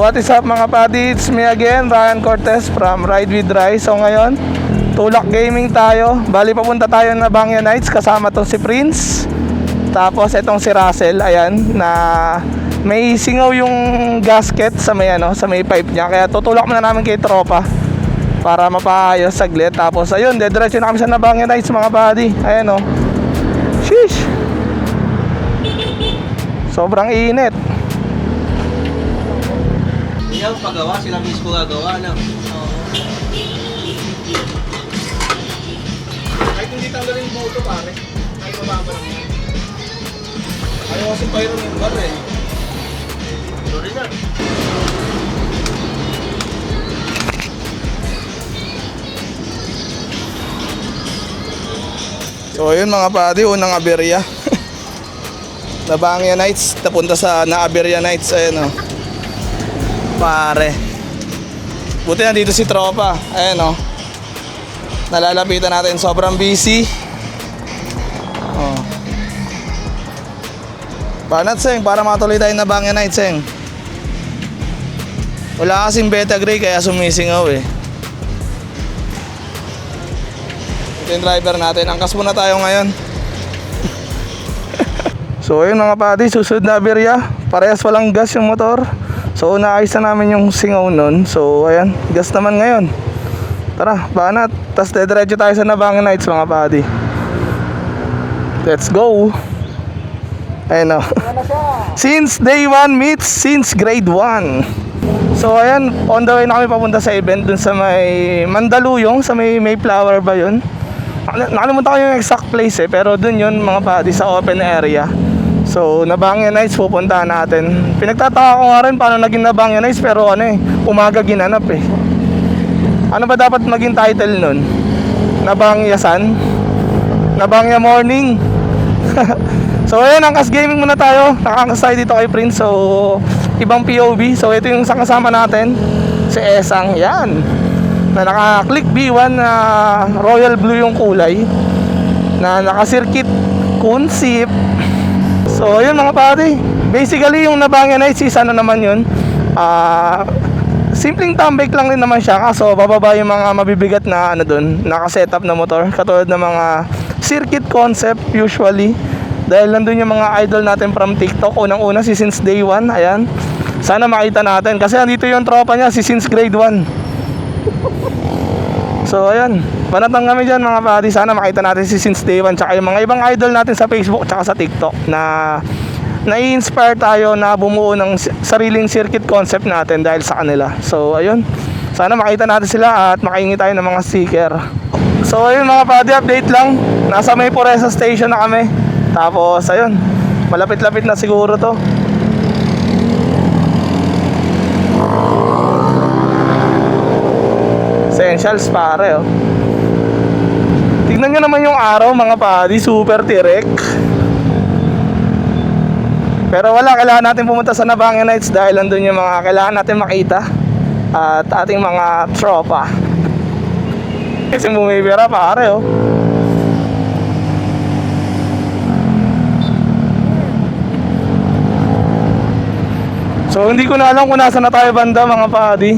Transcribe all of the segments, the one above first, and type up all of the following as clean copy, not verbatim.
What is up mga padi? It's me again, Ryan Cortez from Ride with Rai. So ngayon, tulak gaming tayo. Bali papunta tayo na Bangya Nights. Kasama to si Prince. Tapos itong si Russell, ayan, na may singaw yung gasket sa may sa may pipe niya. Kaya tutulak muna namin kay tropa para mapaayos saglit. Tapos ayun, dediretso na kami sa Bangya Nights mga padi. Ayan oh. Sheesh. Sobrang init. Yung paggawa, sila mismo gagawa lang. Kahit hindi tanggalin yung moto pare, kahit mababa lang yan. Ayaw kasi pyro yung bar eh. Sorry na. So ayun mga padi, unang aberya. Bangya Nights, napunta sa Aberya Nights. Ayan o pare, buti na dito si tropa. Ayan o, nalalapitan natin, sobrang busy. Oh. Panat Seng, para matuloy tayo na Bangya Nights Seng. Wala kasing beta gray kaya sumisingaw eh. Ito yung driver natin, angkas muna tayo ngayon. So ayun mga padi, susunod na aberya. Parehas walang gas yung motor. So naayos na namin yung singaw nun. So ayan, gas naman ngayon. Tara, banat. Tapos dediretso tayo sa Bangya Nights mga padi. Let's go. Ayun o. Since day 1 meets since grade 1. So ayan, on the way na kami papunta sa event dun sa may Mandaluyong, sa may Mayflower ba yun? Nakalimutan ko yung exact place eh, pero dun yun mga padi, sa open area. So Bangya Nights pupuntahan natin. Pinagtataka ko nga rin paano naging Bangya Nights, pero umaga ginanap eh. Ano ba dapat maging title nun? Bangya Sun? Bangya Morning? So ayun, angkas gaming muna tayo. Nakaangkas tayo dito kay Prince. So ibang POV. So ito yung kasama natin, si Esang. Yan, na naka-click B1 na royal blue yung kulay, na naka-circuit Kunsip. So yun mga pare, basically yung Bangya Nights is naman yun, simpleng tambake lang din naman siya. Kaso bababa yung mga mabibigat na dun, naka-setup na motor, katulad ng mga circuit concept usually. Dahil nandun yung mga idol natin from TikTok, unang-una si Since Day 1. Ayan, sana makita natin kasi nandito yung tropa niya, si Since Grade 1. So ayan, panatang kami dyan mga padi. Sana makita natin si Since Day 1, tsaka yung mga ibang idol natin sa Facebook tsaka sa TikTok, na nai-inspire tayo na bumuo ng sariling circuit concept natin dahil sa kanila. So ayun, sana makita natin sila at makahingi tayo ng mga sticker. So ayun mga padi, update lang. Nasa May Puresa Station na kami. Tapos ayun, malapit-lapit na siguro to. Essentials pare oh. Tignan nyo naman yung araw mga padi, super tirek. Pero wala, kailangan natin pumunta sa Bangya Nights dahil nandun yung mga kailangan natin makita at ating mga tropa. Kasi bumibira pare oh. So hindi ko na alam kung nasa na tayo banda mga padi,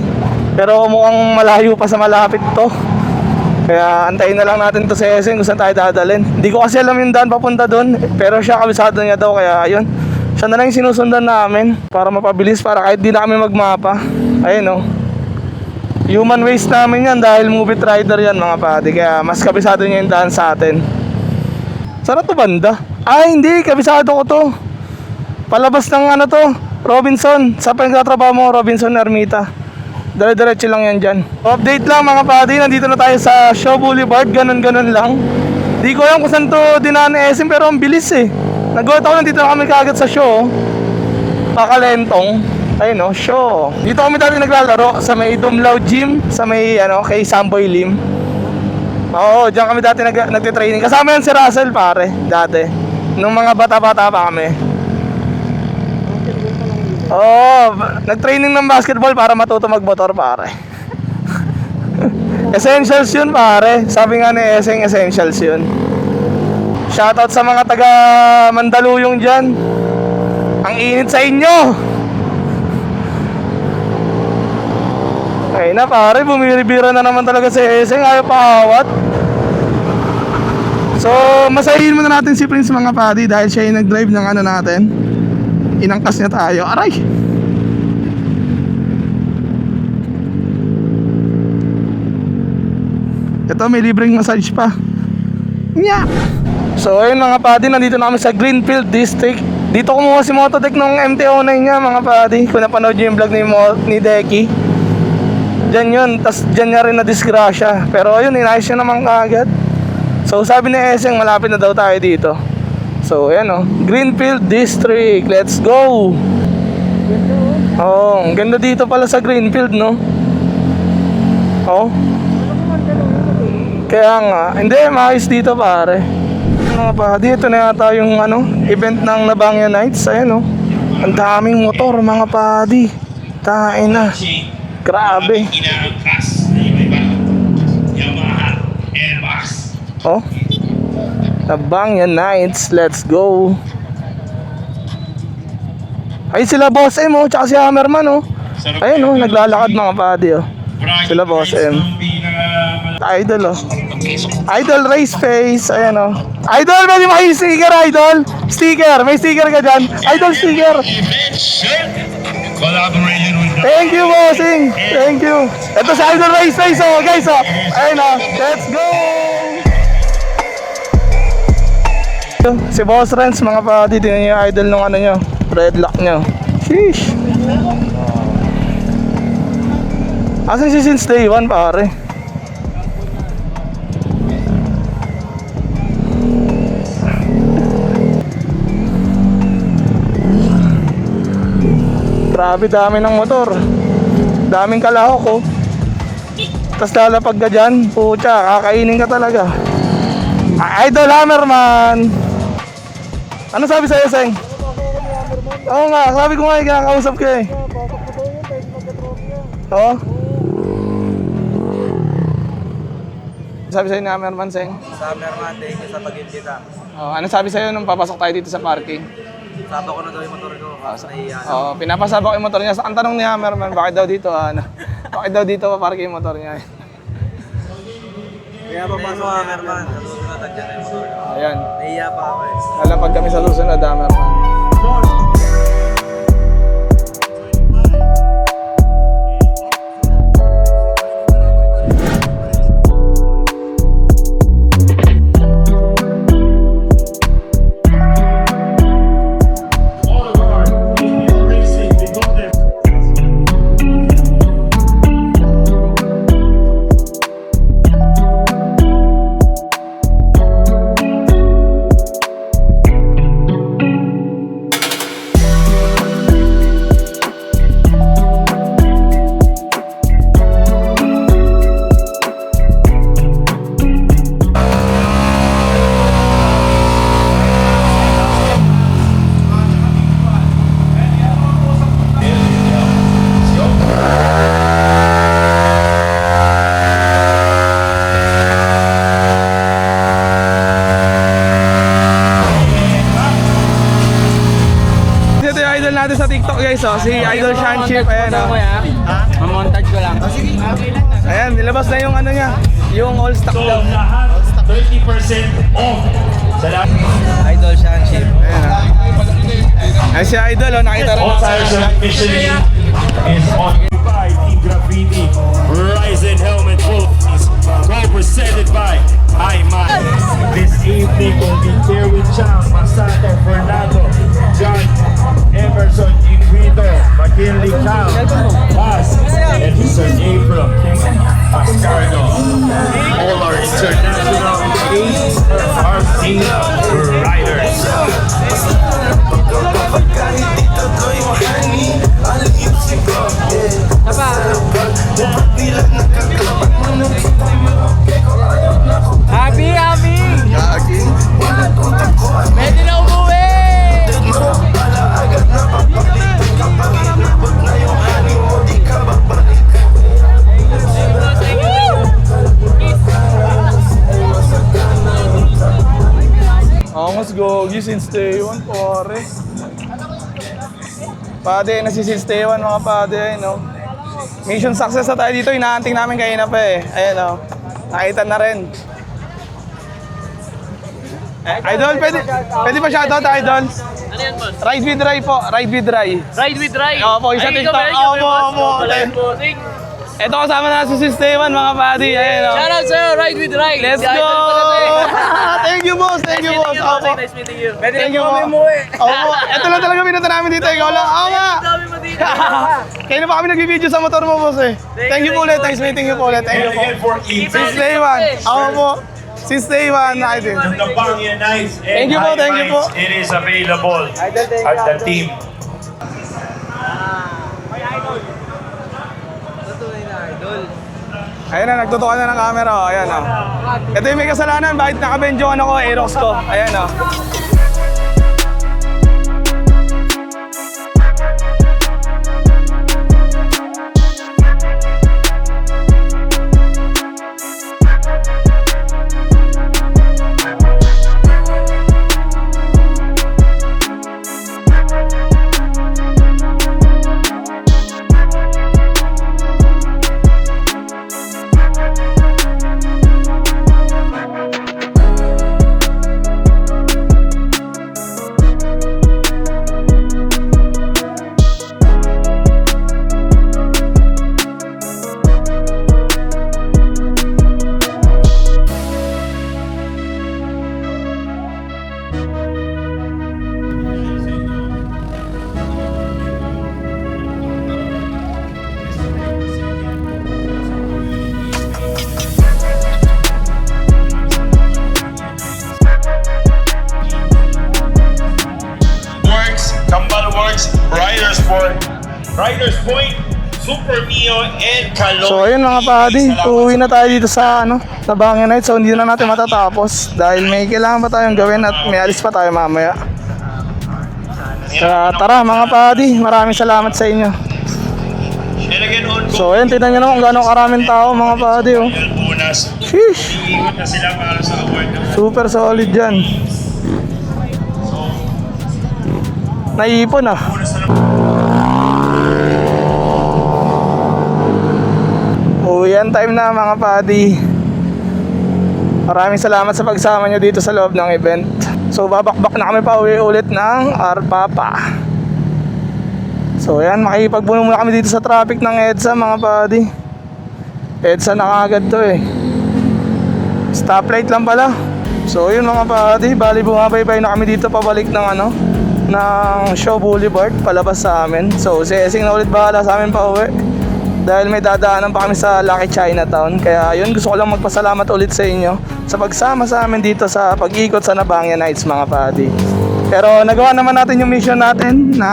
pero mukhang malayo pa sa malapit to. Kaya antayin na lang natin to sa Eseng kung saan tayo dadalhin. Hindi ko kasi alam yung daan papunta doon, pero siya, kabisado niya daw. Kaya ayun, siya na lang yung sinusundan namin para mapabilis, para kahit di na kami magmapa. Ayun oh, human waste namin yan dahil movie rider yan mga padi. Kaya mas kabisado niya yung daan sa atin. Saan to banda? Ay hindi, kabisado ko to. Palabas ng to, Robinson. Sa pinagtatrabaho mo, Robinson Ermita. Dire-diretso lang yan dyan. Update lang mga padi, nandito na tayo sa Shaw Boulevard. Ganon-ganon lang. Di ko alam kung saan to dinaan ni SM, pero ang bilis eh. Nag-out ako, nandito na kami kagad sa Shaw. Pakalentong. Ayun oh, Shaw. Dito kami dati naglalaro sa may Dumlao Gym, sa may kay Samboy Lim. Oo, dyan kami dati nagtitraining. Kasama yan si Russell pare, dati. Nung mga bata-bata pa kami. Oo, nag-training ng basketball para matuto magmotor pare. Essentials yun pare. Sabi nga ni Eseng, essentials yun. Shoutout sa mga taga Mandaluyong dyan. Ang init sa inyo. Ay na pare, bumibira na naman talaga si Eseng, ayaw paawat. So, masahin muna natin si Prince mga padi dahil siya yung nag-drive ng ano natin. Inangkas niya tayo. Aray! Ito, may libreng massage pa. Nya! So, ayun mga padi, nandito na kami sa Greenfield District. Dito kumuha si Mototech nung MT-09 niya mga padi. Kung napanood niyo yung vlog ni Deki. Diyan yun, tas diyan niya rin na-disgrasya. Pero ayun, inayos niya naman kaagad. So sabi ni Eseng, malapit na daw tayo dito. So ayan o, Greenfield District, let's go! Oh, ang ganda dito pala sa Greenfield, no? Oh. Kaya nga, hindi, maayos dito pare. Mga padi, ito na yata yung ano, event ng Nabangya Nights. Ayan o, ang daming motor mga padi. Tain na. Grabe. Oh, Nabangya Nights, let's go. Ay sila Boss M oh, tsaka si Hammerman oh. Ayun oh, naglalakad mga padi oh. Sila Boss M. Idol oh. Idol race face, ayan oh. Idol, pwede may sticker Idol. Sticker, may sticker ka dyan. Idol sticker. Thank you bossing. Thank you. Ito si Idol race face oh guys oh. Ayun oh, let's go. Si Boss Renz mga padi, tingnan niyo yung idol nung ano nyo, dreadlock nyo. Sheesh. Asan si since day 1 pare? Grabe dami ng motor. Daming kalahok oh. Tapos lalapag ka dyan, pucha, kakainin ka talaga. Idol Hammerman. Ano sabi sa'yo, Seng? Oo nga, sabi ko nga kinakausap ka eh. Oo? Sabi sa'yo ni Hammerman, Seng? Sa Hammerman, thank you sa pag-invita. Oh, ano sabi sa'yo nung papasok tayo dito sa parking? Saba ko na daw yung motor ko. Oo, pinapasabak yung motor niya. Ang tanong ni Hammerman, bakit daw dito, ano? Bakit daw dito paparking yung motor niya? Kaya pa pasok ang Hammerman. Nasusunod na dyan na yung motor ko. Ayan, Nahiya pa ako eh. lalapag kami sa susunod, Hammerman. Natin sa TikTok guys oh, si Idol Shanship, ayan oh. Mamontage ko lang. Ayan, nilabas na yung ano niya, yung all stock daw. Lahat 30% off sa lahat. Idol Shanship. Ayan oh. Ay si Idol oh, nakita rin. All tires of Michelin is on by Team Graffiti. Ryzen helmet full is co-presented by iMan. This evening will be here with Chang, Masato, Fernando, John, Emerson, Inguido, McKinley, Cal, Paz, and Sir April, Pascardo. All our international RC riders. Happy! Pwede na umuwi! Mas gogi since day 1 pare. Pade na si since day 1 mga pade no. Mission success na tayo dito. Inaanting namin kanina pa eh. Ayan o. Nakita na rin. Idol, pwede pa shoutout, Idol? Ano yan, boss? Ride with Rai po. Ride with Rai. Ride with Ride. Oo po, isa Ay, TikTok. ikaw ba? Oo po, Ikaw ba, oo po. boss? Bossing. Ito kasama na si Sisteman, mga buddy. Ayan o. Shout out sa'yo, Ride with Ride. Let's Si go! Idol pala to eh. Thank you, boss. Thank you, boss. Oo po. Nice meeting you. Thank you, boss. Oo po. Ito lang talaga pinunta namin dito. Ikaw lang. Oo nga. Dami mo dito. Kaya na pa kami nag-video sa motor mo, boss eh. Thank you po ulit. Nice meeting you po ulit. Thank you And po. again for events Since day one. Oo po. Since day one, Idol. the Bangia Nights Thank and you po, High thank you Minds, po. it is available at the team. Tunay na idol. Ayan na, nagtutukan na ng camera. Oh. Ayan o. Ito yung may kasalanan. Bakit nakabenjoan ako, Aerox ko. Ayan o. Works, Kambal Works, Riders Point, Super Mio, and Caloi. So ayun mga buddy, uwi na tayo dito sa sa Bangia Night. So hindi na natin matatapos dahil may kailangan pa tayong gawin at may alis pa tayo mamaya. Kaya tara mga buddy, maraming salamat sa inyo. And again on So ayun, tignan nyo naman kung gano'ng karaming tao mga buddy oh. bonus. Sheesh, Iikot na sila para sa award ng super solid dyan. Naiipon ah. bonus na Uwian time na mga buddy. Maraming salamat sa pagsama nyo dito sa loob ng event. So babakbak na kami pa uwi ulit ng Arpapa. So yan, makikipagbuno muna kami dito sa traffic ng EDSA mga buddy. EDSA na kagad to eh. Stoplight lang pala. So yun mga buddy, bali bumabaybay na kami dito pabalik ng ng Shaw Boulevard palabas sa amin. So si Esing na ulit bahala sa amin pa uwi dahil may dadaanan pa kami sa Lucky Chinatown. Kaya yun, gusto ko lang magpasalamat ulit sa inyo sa pagsama sa amin dito sa pag-ikot sa Bangia Nights mga buddy. Pero nagawa naman natin yung mission natin na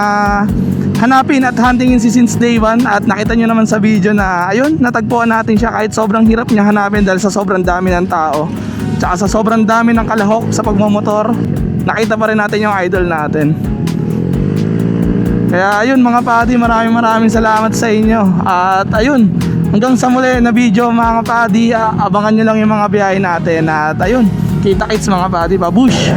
hanapin at huntingin si since day one. At nakita nyo naman sa video na ayun, natagpuan natin siya kahit sobrang hirap niya hanapin dahil sa sobrang dami ng tao tsaka sa sobrang dami ng kalahok sa pagmamotor. Nakita pa rin natin yung idol natin. Kaya ayun mga buddy, maraming salamat sa inyo. At ayun, hanggang sa muli na video mga buddy, abangan nyo lang yung mga biyahe natin. At ayun, kita-kits mga buddy, babush!